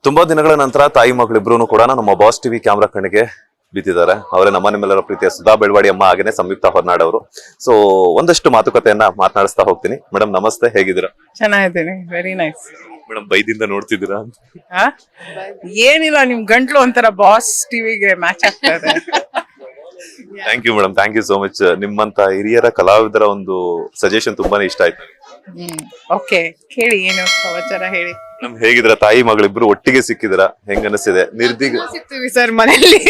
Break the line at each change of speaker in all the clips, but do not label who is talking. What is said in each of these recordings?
ತುಂಬಾ ದಿನಗಳ ನಂತರ ತಾಯಿ ಮಗಳಿಬ್ರು ಕೂಡ ನಮ್ಮ ಬಾಸ್ ಟಿವಿ ಕ್ಯಾಮ್ರಾ ಕಣ್ಣಿಗೆ ಬಿದ್ದಿದ್ದಾರೆ. ಅವರೇ ನಮ್ಮ ನಿಮ್ಮೆಲ್ಲರ ಪ್ರೀತಿಯ ಸುಧಾ ಬೆಳವಾಡಿ ಅಮ್ಮ ಹಾಗೇನೆ ಸಂಯುಕ್ತ ಹೊರನಾಡ್ ಅವರು. ಸೊ ಒಂದಷ್ಟು ಮಾತುಕತೆಯನ್ನ ಮಾತನಾಡಿಸ್ತಾ ಹೋಗ್ತೀನಿ. ಮೇಡಮ್ ನಮಸ್ತೆ, ಹೇಗಿದ್ದೀರಾ?
ಚೆನ್ನಾಗಿದ್ದೀನಿ, ವೆರಿ ನೈಸ್.
ಮೇಡಮ್ ಬೈದಿಂದ ನೋಡ್ತಿದ್ದೀರಾ?
ಏನಿಲ್ಲ, ನಿಮ್ ಗಂಟ್ಲು ಒಂಥರ ಬಾಸ್ ಟಿವಿಗೆ ಮ್ಯಾಚ್ ಆಗ್ತಾ ಇದೆ.
Thank you madam, thank you so much. ನಿಮ್ಮಂತ ಹಿರಿಯರ ಕಲಾವಿದರ ಒಂದು ಸಜೆಷನ್ ತುಂಬಾನೇ ಇಷ್ಟ ಆಯ್ತು.
ಓಕೆ, ಹೇಳಿ, ಏನು ಸಮಾಚಾರ ಹೇಳಿ.
ನಮ್ ಹೇಗಿದ್ರ ತಾಯಿ ಮಗಳಿಬ್ರು ಒಟ್ಟಿಗೆ ಸಿಕ್ಕಿದ್ರ, ಹೆಂಗ ಅನಿಸ್ತಿದೆ? ನಿರ್ದಿಗ
ಸಿಗ್ತೀವಿ ಸರ್ ಮನೇಲಿ.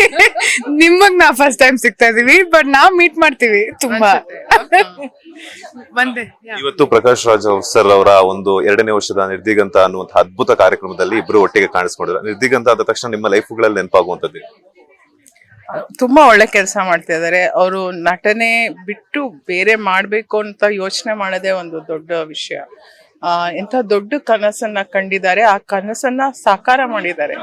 ನಿಮಗ್ ನಾ ಫಸ್ಟ್ ಟೈಮ್ ಸಿಗ್ತಾ ಇದೀವಿ, ಬಟ್ ನಾವ್ ಮೀಟ್ ಮಾಡ್ತೀವಿ ತುಂಬಾ.
ಇವತ್ತು ಪ್ರಕಾಶ್ ರಾಜ್ ಸರ್ ಅವರ ಒಂದು 2ನೇ ವರ್ಷದ ನಿರ್ದಿಗಂತ ಅನ್ನುವಂತ ಅದ್ಭುತ ಕಾರ್ಯಕ್ರಮದಲ್ಲಿ ಇಬ್ರು ಒಟ್ಟಿಗೆ ಕಾಣಿಸ್ಕೊಂಡಿದ್ರು. ನಿರ್ದಿಗಂತ ಆದ ತಕ್ಷಣ ನಿಮ್ಮ ಲೈಫ್ಗಳಲ್ಲಿ ನೆನಪಾಗುವಂತದ್ದು?
ತುಂಬಾ ಒಳ್ಳೆ ಕೆಲಸ ಮಾಡ್ತಾ ಇದಾರೆ ಅವರು. ನಟನೆ ಬಿಟ್ಟು ಬೇರೆ ಮಾಡ್ಬೇಕು ಅಂತ ಯೋಚನೆ ಮಾಡೋದೇ ಒಂದು ದೊಡ್ಡ ವಿಷಯ. ಎಂತ ದೊಡ್ಡ ಕನಸನ್ನ ಕಂಡಿದ್ದಾರೆ, ಆ ಕನಸನ್ನ ಸಾಕಾರ ಮಾಡಿದ್ದಾರೆ.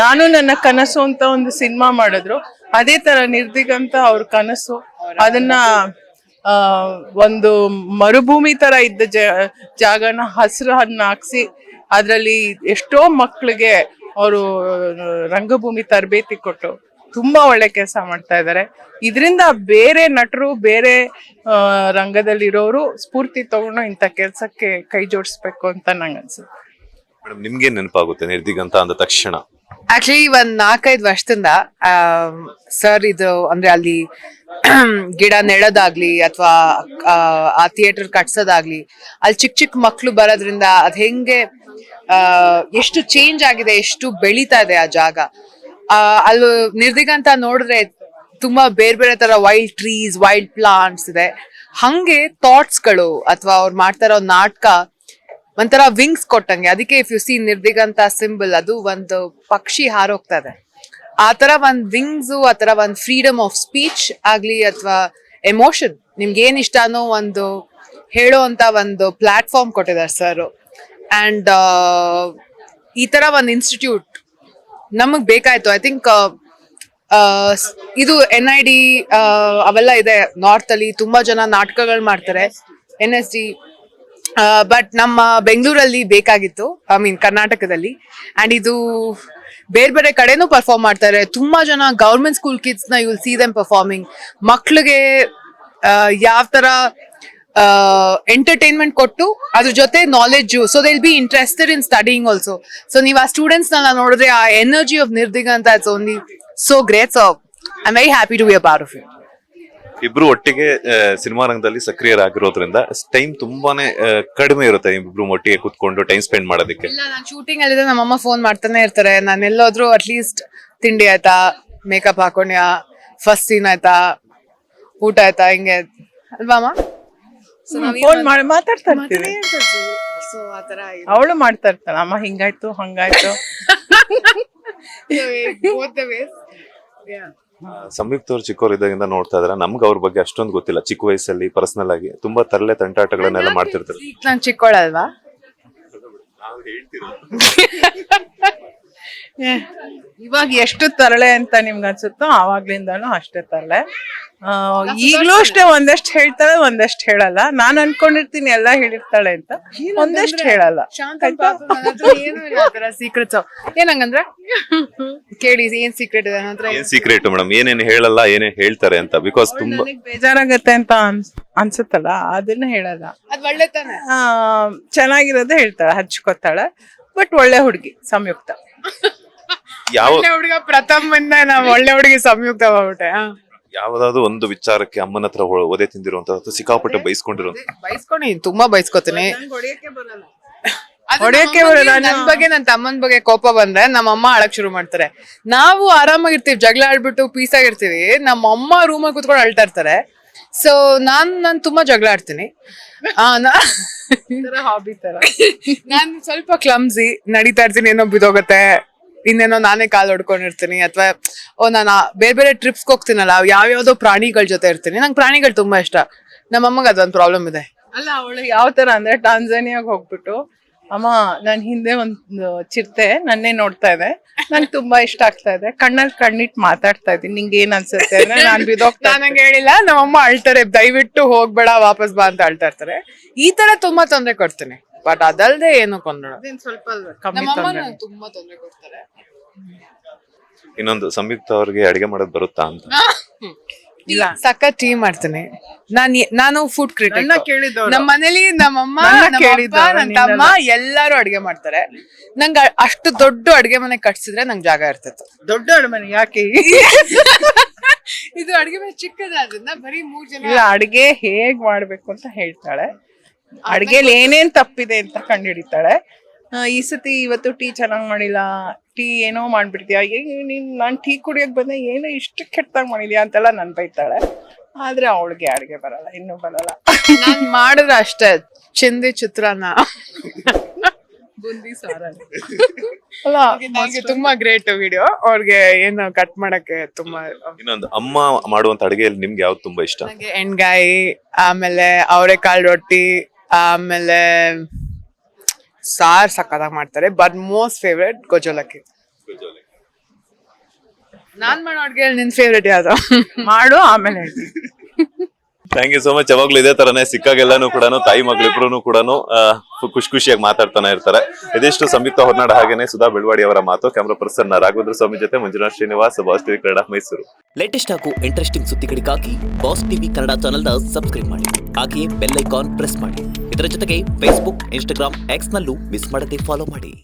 ನಾನು ನನ್ನ ಕನಸು ಅಂತ ಒಂದು ಸಿನಿಮಾ ಮಾಡಿದ್ರು, ಅದೇ ತರ ನಿರ್ದಿಗಂತ ಅವ್ರ ಕನಸು, ಅದನ್ನ ಒಂದು ಮರುಭೂಮಿ ತರ ಇದ್ದ ಜಾಗನ ಹಸಿರನ್ನ ಹಾಕ್ಸಿ ಅದ್ರಲ್ಲಿ ಎಷ್ಟೋ ಮಕ್ಳಿಗೆ ಅವರು ರಂಗಭೂಮಿ ತರಬೇತಿ ಕೊಟ್ಟು ತುಂಬಾ ಒಳ್ಳೆ ಕೆಲಸ ಮಾಡ್ತಾ ಇದ್ದಾರೆ. ಇದರಿಂದ ಬೇರೆ ನಟರು, ಬೇರೆ ರಂಗದಲ್ಲಿರೋರು ಸ್ಫೂರ್ತಿ ತಗೊಂಡು ಇಂಥ ಕೆಲ್ಸಕ್ಕೆ ಕೈ ಜೋಡಿಸ್ಬೇಕು ಅಂತ ನಂಗೆ ಅನ್ಸುತ್ತೆ.
ಮೇಡಮ್ ನಿಮ್ಗೆ ನೆನಪಾಗುತ್ತೆ ನಿರ್ದಿಗಂತ ಅಂದ ತಕ್ಷಣ?
ಆಕ್ಚುಲಿ ಒಂದ್ 4-5 ವರ್ಷದಿಂದ ಸರ್ ಇದು ಅಂದ್ರೆ ಅಲ್ಲಿ ಗಿಡ ನೆಡೋದಾಗ್ಲಿ ಅಥವಾ ಆ ಥಿಯೇಟರ್ ಕಟ್ಸೋದಾಗ್ಲಿ, ಅಲ್ಲಿ ಚಿಕ್ಕ ಚಿಕ್ಕ ಮಕ್ಳು ಬರೋದ್ರಿಂದ ಅದ್ ಹೆಂಗೆ ಎಷ್ಟು ಚೇಂಜ್ ಆಗಿದೆ, ಎಷ್ಟು ಬೆಳೀತಾ ಇದೆ ಆ ಜಾಗ. ಅಲ್ಲಿ ನಿರ್ದಿಗಂತ ನೋಡಿದ್ರೆ ತುಂಬಾ ಬೇರೆ ಬೇರೆ ತರ ವೈಲ್ಡ್ ಟ್ರೀಸ್, ವೈಲ್ಡ್ ಪ್ಲಾಂಟ್ಸ್ ಇದೆ. ಹಂಗೆ ಥಾಟ್ಸ್ ಗಳು ಅಥವಾ ಅವ್ರು ಮಾಡ್ತಾ ಇರೋ ನಾಟಕ ಒಂಥರ ವಿಂಗ್ಸ್ ಕೊಟ್ಟಂಗೆ. ಅದಕ್ಕೆ ಇಫ್ ಯು ಸಿ ನಿರ್ದಿಗಂತ ಸಿಂಬಲ್, ಅದು ಒಂದು ಪಕ್ಷಿ ಹಾರೋಗ್ತಾ ಇದೆ. ಆ ತರ ಒಂದ್ ವಿಂಗ್ಸ್, ಆ ತರ ಒಂದ್ ಫ್ರೀಡಮ್ ಆಫ್ ಸ್ಪೀಚ್ ಆಗ್ಲಿ ಅಥವಾ ಎಮೋಷನ್, ನಿಮ್ಗೆ ಏನ್ ಇಷ್ಟನೋ ಒಂದು ಹೇಳೋ ಅಂತ ಒಂದು ಪ್ಲಾಟ್ಫಾರ್ಮ್ ಕೊಟ್ಟಿದ್ದಾರೆ ಸರ್. ಅಂಡ್ ಈ ತರ ಒಂದ್ ಇನ್ಸ್ಟಿಟ್ಯೂಟ್ ನಮಗ್ ಬೇಕಾಯ್ತು. ಐ ಥಿಂಕ್ ಇದು NID ಅವೆಲ್ಲ ಇದೆ ನಾರ್ತ್ ಅಲ್ಲಿ, ತುಂಬಾ ಜನ ನಾಟಕಗಳು ಮಾಡ್ತಾರೆ, NSD. ಬಟ್ ನಮ್ಮ ಬೆಂಗಳೂರಲ್ಲಿ ಬೇಕಾಗಿತ್ತು, ಐ ಮೀನ್ ಕರ್ನಾಟಕದಲ್ಲಿ. ಅಂಡ್ ಇದು ಬೇರೆ ಬೇರೆ ಕಡೆನೂ ಪರ್ಫಾರ್ಮ್ ಮಾಡ್ತಾರೆ. ತುಂಬಾ ಜನ ಗೌರ್ಮೆಂಟ್ ಸ್ಕೂಲ್ ಕಿಡ್ಸ್ ನ you will see them performing. ಮಕ್ಳಿಗೆ ಯಾವ ತರ ಎಂಟರ್ಟೈನ್ಮೆಂಟ್ ಕೊಟ್ಟು ಅದ್ರ ಜೊತೆ knowledge, so they will be interested in studying also. So ನೀವು ಆ ಸ್ಟೂಡೆಂಟ್ಸ್ ನೆಲ್ಲ ನೋಡಿದ್ರೆ ಆ energy of Nirdiganta it's only so great. So I am very happy to be a part of it.
ಇಬ್ರು ಒಟ್ಟಿಗೆ ಸಿನಿಮಾ ರಂಗದಲ್ಲಿ ಸಕ್ರಿಯರಾಗಿರೋದ್ರಿಂದ ಟೈಮ್ ತುಂಬಾನೇ ಕಡಿಮೆ ಇರುತ್ತೆ ಇಬ್ರು ಒಟ್ಟಿಗೆ ಕುತ್ಕೊಂಡು ಟೈಮ್ ಸ್ಪೆಂಡ್ ಮಾಡೋದಕ್ಕೆ.
ನಾನು ಶೂಟಿಂಗ್ ಅಲ್ಲಿದ್ರೆ ನಮ್ಮಮ್ಮ ಫೋನ್ ಮಾಡ್ತಾನೆ ಇರ್ತಾರೆ. ನಾನು ಎಲ್ಲೋದ್ರು ಅಟ್ಲೀಸ್ಟ್ ತಿಂಡಿ ಆಯ್ತಾ, ಮೇಕಪ್ ಹಾಕೊಂಡ್ಯಾ, ಫಸ್ಟ್ ಸೀನ್ ಆಯ್ತಾ, ಊಟ ಆಯ್ತಾ, ಹಿಂಗೆ ಅಲ್ವಾ ಅಮ್ಮ?
ಫೋನ್ ಮಾಡಿ ಮಾತಾಡ್ತಾ ಇರ್ತೀವಿ. ಅವಳು ಮಾಡ್ತಾ ಇರ್ತಾಳ, ಅಮ್ಮ ಹಿಂಗಾಯ್ತು ಹಂಗಾಯ್ತು.
ಸಂಯುಕ್ತ ಅವ್ರು ಚಿಕ್ಕವ್ರು ಇದ್ದಾಗಿಂದ ನೋಡ್ತಾ ಇದಾರೆ. ನಮ್ಗೆ ಅವ್ರ ಬಗ್ಗೆ ಅಷ್ಟೊಂದು ಗೊತ್ತಿಲ್ಲ. ಚಿಕ್ಕ ವಯಸ್ಸಲ್ಲಿ ಪರ್ಸನಲ್ ಆಗಿ ತುಂಬಾ ತರಲೆ ತಂಟಾಟಗಳನ್ನೆಲ್ಲ ಮಾಡ್ತಿರ್ತಾರೆ.
ನಾನು ಚಿಕ್ಕೋಳಲ್ವಾ?
ಇವಾಗ ಎಷ್ಟು ತರಳೆ ಅಂತ ನಿಮ್ಗೆ ಅನ್ಸುತ್ತೋ ಆವಾಗ್ಲಿಂದಾನು ಅಷ್ಟೇ ತರಳೆ. ಈಗ್ಲೂ ಅಷ್ಟೇ, ಒಂದಷ್ಟು ಹೇಳ್ತಾಳೆ, ಒಂದಷ್ಟು ಹೇಳಲ್ಲ. ನಾನ್ ಅನ್ಕೊಂಡಿರ್ತೀನಿ ಎಲ್ಲಾ ಹೇಳಿರ್ತಾಳೆ ಅಂತ, ಒಂದಷ್ಟು ಹೇಳಲ್ಲ.
ಸೀಕ್ರೆಟ್ಸ್ ಏನಂಗಂದ್ರೆ ಕೇಳಿ, ಏನ್ ಸೀಕ್ರೆಟ್ ಇದೆ ಅಂದ್ರೆ?
ಏನ್ ಸೀಕ್ರೆಟ್ ಮೇಡಮ್? ಏನೇನು ಹೇಳಲ್ಲ, ಏನೇನ್ ಹೇಳ್ತಾರೆ ಅಂತ? ಬಿಕಾಸ್ ತುಂಬಾ
ಬೇಜಾರಾಗತ್ತೆ ಅಂತ ಅನ್ಸುತ್ತಲ್ಲ, ಅದನ್ನ ಹೇಳಲ್ಲ.
ಅದ್ ಒಳ್ಳೆ ತಾನೆ.
ಚೆನ್ನಾಗಿರೋದೇ ಹೇಳ್ತಾಳೆ, ಹಚ್ಕೋತಾಳೆ. ಬಟ್ ಒಳ್ಳೆ ಹುಡುಗಿ ಸಂಯುಕ್ತ.
ಯಾವ
ಹುಡುಗ ಪ್ರಥಮದಿಂದ ನಾವ್ ಒಳ್ಳೆ ಹುಡುಗಿ ಸಂಯುಕ್ತ ಮಾಡ್ಬಿಟ್ಟೆ.
ಯಾವ್ದಾದ್ರು ಒಂದು ವಿಚಾರಕ್ಕೆ ಅಮ್ಮನ ಹತ್ರ ಒದೆ ತಿಂದಿರುವಂತ, ಸಿಕ್ಕಾಪಟ್ಟೆ
ಬೈಸ್ಕೊಂಡು ತುಂಬಾ ಬೈಸ್ಕೊತೀನಿ.
ಹೊಡೆಯಕ್ಕೆ ಬರಲ್ಲ.
ನನ್ ಬಗ್ಗೆ, ನನ್ ತಮ್ಮನ ಬಗ್ಗೆ ಕೋಪ ಬಂದ್ರೆ ನಮ್ಮಮ್ಮ ಅಳಕ್ ಶುರು ಮಾಡ್ತಾರೆ. ನಾವು ಆರಾಮಾಗಿರ್ತೀವಿ, ಜಗಳ ಆಡ್ಬಿಟ್ಟು ಪೀಸ್ ಆಗಿರ್ತೀವಿ. ನಮ್ಮಮ್ಮ ರೂಮಲ್ಲಿ ಕುತ್ಕೊಂಡು ಅಳ್ತಾ ಇರ್ತಾರೆ. ಸೊ ನಾನ್ ತುಂಬಾ ಜಗಳ ಆಡ್ತೀನಿ.
ಹಾಬಿ ತರ
ನಾನ್ ಸ್ವಲ್ಪ ಕ್ಲಮ್ಸಿ ನಡೀತಾ ಇರ್ತೀನಿ, ಏನೋ ಬಿದೋಗತ್ತೆ, ಇನ್ನೇನೋ ನಾನೇ ಕಾಲ್ ಹೊಡ್ಕೊಂಡಿರ್ತೀನಿ. ಅಥವಾ ನಾನು ಬೇರೆ ಬೇರೆ ಟ್ರಿಪ್ಸ್ಗೆ ಹೋಗ್ತೀನಲ್ಲ, ಯಾವ್ಯಾವ್ದೋ ಪ್ರಾಣಿಗಳ ಜೊತೆ ಇರ್ತೀನಿ. ನಂಗೆ ಪ್ರಾಣಿಗಳು ತುಂಬಾ ಇಷ್ಟ. ನಮ್ಮಮ್ಮಗ ಅದೊಂದು ಪ್ರಾಬ್ಲಮ್ ಇದೆ.
ಅಲ್ಲ, ಅವಳು ಯಾವ ತರ ಅಂದ್ರೆ ಟಾಂಜಾನಿಯಾಗ ಹೋಗ್ಬಿಟ್ಟು, ಅಮ್ಮ ನನ್ ಹಿಂದೆ ಒಂದು ಚಿರತೆ ನನ್ನೇ ನೋಡ್ತಾ ಇದೆ, ನಂಗೆ ತುಂಬಾ ಇಷ್ಟ ಆಗ್ತಾ ಇದೆ, ಕಣ್ಣಲ್ಲಿ ಕಣ್ಣಿಟ್ಟು ಮಾತಾಡ್ತಾ ಇದ್ದೀನಿ, ನಿಂಗೆ ಏನ್ ಅನ್ಸುತ್ತೆ ಅಂದ್ರೆ ನಾನ್ ಬಿದೋಗ್ತಾ.
ನಂಗೆ ಹೇಳಿಲ್ಲ, ನಮ್ಮಮ್ಮ ಅಳ್ತಾರೆ, ದಯವಿಟ್ಟು ಹೋಗ್ಬೇಡ ವಾಪಸ್ ಬಾ ಅಂತ ಅಳ್ತಾ ಇರ್ತಾರೆ. ಈ ತರ ತುಂಬಾ ತೊಂದರೆ ಕೊಡ್ತೀನಿ. ಬಟ್ ಅದಲ್ದೆ ಏನು ಕೊಂದಳ.
ಅದೇನ್ ಸ್ವಲ್ಪ ಕಮ್ಮಿ
ನಮ್ಮಮ್ಮ
ತೊಂದ್ರೆ.
ತುಂಬಾ ತೊಂದರೆ ಕೊಡ್ತಾರೆ.
ಇನ್ನೊಂದು ಸಂಯುಕ್ತ ಅವ್ರಿಗೆ ಅಡಿಗೆ ಮಾಡೋದು ಬರುತ್ತಾ ಅಂತ.
ಇಲ್ಲ.
ಸಖತ್ ಟೀ ಮಾಡ್ತೀನಿ. ನಾನು ಫುಡ್ ಕ್ರಿಟಿಕ್.
ನನ್ನ ಕೇಳಿದವ್ರು.
ನಮ್ಮ ಮನೇಲಿ ನಮ್ಮಮ್ಮ,
ನನ್ನ
ನಮ್ಮಪ್ಪ,
ಕೇಳಿದವ್ರು,
ನನ್ನ ತಮ್ಮ ಎಲ್ಲಾರು ಅಡ್ಗೆ ಮಾಡ್ತಾರೆ. ನಂಗೆ ಅಷ್ಟು ದೊಡ್ಡ ಅಡ್ಗೆ ಮನೆ ಕಟ್ಸಿದ್ರೆ ನಂಗೆ ಜಾಗ ಇರ್ತಿತ್ತು.
ದೊಡ್ಡ ಅಡುಮನೆ ಯಾಕೆ?
ಇದು ಅಡ್ಗೆ ಮನೆ ಚಿಕ್ಕದಾದ್ರಿಂದ ಬರೀ 3 ಜನ.
ಇಲ್ಲ, ಅಡ್ಗೆ ಹೇಗ್ ಮಾಡ್ಬೇಕು ಅಂತ ಹೇಳ್ತಾಳೆ. ಅಡ್ಗೆಲಿ ಏನೇನ್ ತಪ್ಪಿದೆ ಅಂತ ಕಂಡುಹಿಡಿತಾಳೆ. ಈ ಸತಿ ಇವತ್ತು ಟೀ ಚೆನ್ನಾಗ್ ಮಾಡಿಲ್ಲ, ಟೀ ಏನೋ ಮಾಡ್ಬಿಡ್ತೀಯ, ನೀನ್ ನಾನ್ ಟೀ ಕುಡಿಯಕ್ ಬಂದೆ ಏನೋ ಇಷ್ಟು ಕೆಟ್ಟದಾಗ ಮಾಡಿದ್ಯಾ ಅಂತೆಲ್ಲ ನನ್ ಬೈತಾಳೆ. ಆದ್ರೆ ಅವಳಿಗೆ ಅಡ್ಗೆ ಬರಲ್ಲ, ಇನ್ನೂ ಬರಲ್ಲ.
ನಾನ್ ಮಾಡಿದ್ರೆ ಅಷ್ಟೇ, ಚಿಂದಿ ಚಿತ್ರಾನ್ನ,
ಬುಂದಿ ಸಾರಲ್ಲಿ. ಅಲ್ಲ,
ನಂಗೆ ತುಂಬಾ ಗ್ರೇಟ್ ವಿಡಿಯೋ. ಅವ್ರಿಗೆ ಏನು ಕಟ್ ಮಾಡಕ್ಕೆ ತುಂಬಾ.
ಇನ್ನೊಂದು ಅಮ್ಮ ಮಾಡುವಂತ ಅಡಿಗೆಯಲ್ಲಿ ನಿಮ್ಗೆ ಯಾವ್ದು ತುಂಬಾ ಇಷ್ಟ?
ನನಗೆ ಎಣ್ಗಾಯಿ, ಆಮೇಲೆ ಅವರೆಕಾಳು ರೊಟ್ಟಿ, ಆಮೇಲೆ ಸಾರ್ ಸಕ್ಕತ್ತಾಗಿ ಮಾಡ್ತಾರೆ. ಬಟ್ ಮೋಸ್ಟ್ ಫೇವ್ರೆಟ್ ಗೊಜೋಲಕ್ಕಿ. ನಾನ್ ಮಾಡೋ ಅಡ್ಗೆ ನಿನ್ ಫೇವ್ರೆಟ್ ಯಾವ್ದು?
ಮಾಡು ಆಮೇಲೆ ಹೇಳ್ತೀನಿ.
Thank you so much. ಯಾವಾಗ್ಲೂ ಇದೇ ತರನೇ ಸಿಕ್ಕಾಗೆಲ್ಲಾನು ಕೂಡ ತಾಯಿ ಮಗಳಿಬ್ರು ಕೂಡ ಖುಷಿ ಖುಷಿಯಾಗಿ ಮಾತಾಡ್ತಾನೆ ಇರ್ತಾರೆ. ಇದಿಷ್ಟು ಸಂಯುಕ್ತ ಹೊರನಾಡ ಹಾಗೇನೆ ಸುಧಾ ಬೆಳವಾಡಿ ಅವರ ಮಾತು. ಕ್ಯಾಮ್ರಾ ಪರ್ಸನ್ ರಾಘವೇಂದ್ರ ಸ್ವಾಮಿ ಜೊತೆ Manjunath Srinivas, boss TV Kannada, Mysuru.
Latest ಹಾಗೂ ಇಂಟ್ರೆಸ್ಟಿಂಗ್ ಸುದ್ದಿಗಳಿಗಾಗಿ ಬಾಸ್ ಟಿವಿ ಕನ್ನಡ ಚಾನೆಲ್ನ ಸಬ್ಸ್ಕ್ರೈಬ್ ಮಾಡಿ. ಹಾಗೆಯೇ ಬೆಲ್ ಐಕಾನ್ ಪ್ರೆಸ್ ಮಾಡಿ. ಇದರ ಜೊತೆಗೆ ಫೇಸ್ಬುಕ್, ಇನ್ಸ್ಟಾಗ್ರಾಮ್, ಎಕ್ಸ್ ನಲ್ಲೂ ಮಿಸ್ ಮಾಡದೆ ಫಾಲೋ ಮಾಡಿ.